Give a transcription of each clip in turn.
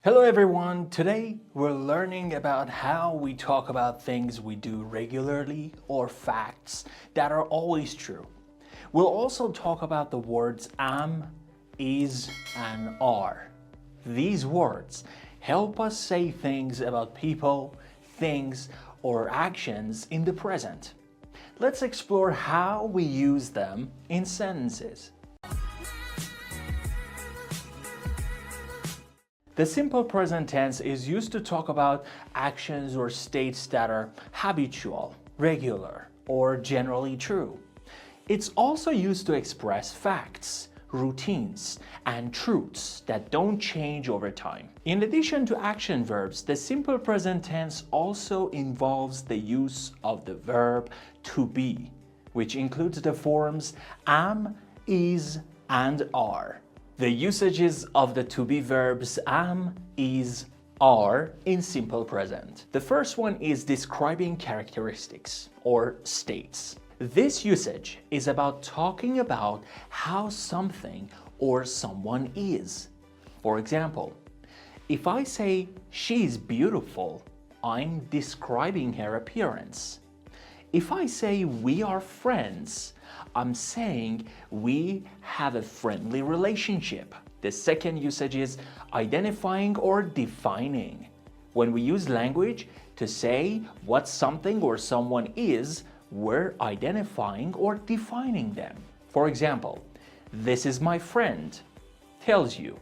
Hello everyone, today we're learning about how we talk about things we do regularly or facts that are always true. We'll also talk about the words am, is, and are. These words help us say things about people, things, or actions in the present. Let's explore how we use them in sentences. The simple present tense is used to talk about actions or states that are habitual, regular, or generally true. It's also used to express facts, routines, and truths that don't change over time. In addition to action verbs, the simple present tense also involves the use of the verb to be, which includes the forms am, is, and are. The usages of the to be verbs am, is, are in simple present. The first one is describing characteristics or states. This usage is about talking about how something or someone is. For example, if I say she's beautiful, I'm describing her appearance. If I say we are friends, I'm saying we have a friendly relationship. The second usage is identifying or defining. When we use language to say what something or someone is, we're identifying or defining them. For example, this is my friend tells you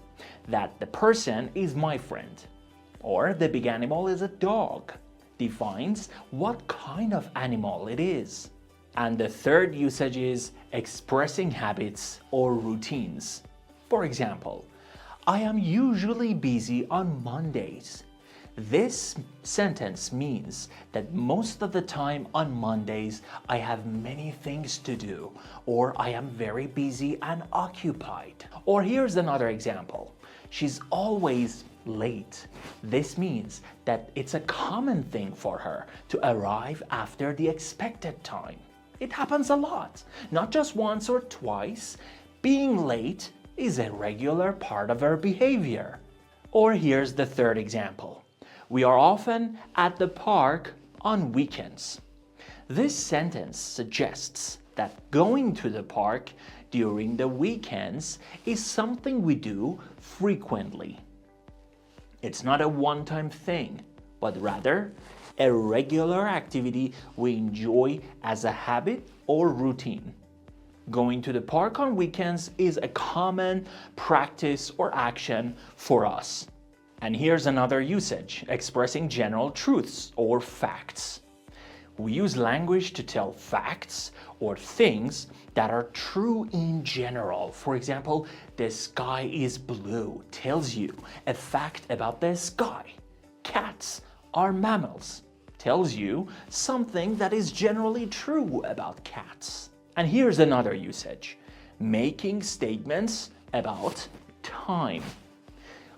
that the person is my friend. Or the big animal is a dog defines what kind of animal it is. And the third usage is expressing habits or routines. For example, I am usually busy on Mondays. This sentence means that most of the time on Mondays I have many things to do, or I am very busy and occupied. Or here's another example. She's always late. This means that it's a common thing for her to arrive after the expected time. It happens a lot, not just once or twice. Being late is a regular part of her behavior. Or here's the third example. We are often at the park on weekends. This sentence suggests that going to the park during the weekends is something we do frequently. It's not a one-time thing, but rather a regular activity we enjoy as a habit or routine. Going to the park on weekends is a common practice or action for us. And here's another usage, expressing general truths or facts. We use language to tell facts or things that are true in general. For example, the sky is blue tells you a fact about the sky. Cats are mammals tells you something that is generally true about cats. And here's another usage, making statements about time.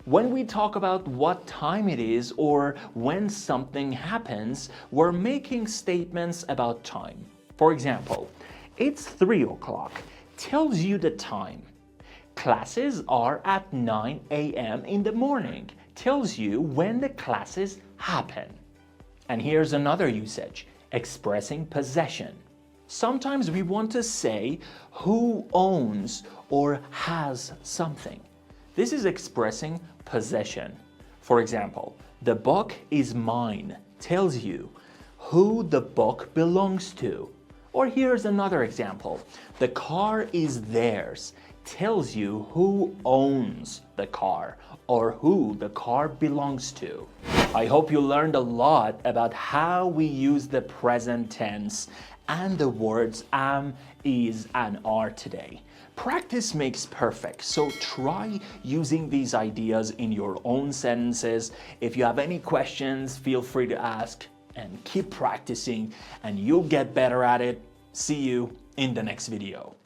When we talk about what time it is or when something happens, we're making statements about time. For example, it's 3 o'clock tells you the time. Classes are at 9 a.m. in the morning tells you when the classes happen. And here's another usage, expressing possession. Sometimes we want to say who owns or has something. This is expressing possession. For example, the book is mine tells you who the book belongs to. Or here's another example. The car is theirs tells you who owns the car or who the car belongs to. I hope you learned a lot about how we use the present tense and the words am, is, and are today. Practice makes perfect, so try using these ideas in your own sentences. If you have any questions, feel free to ask and keep practicing and you'll get better at it. See you in the next video.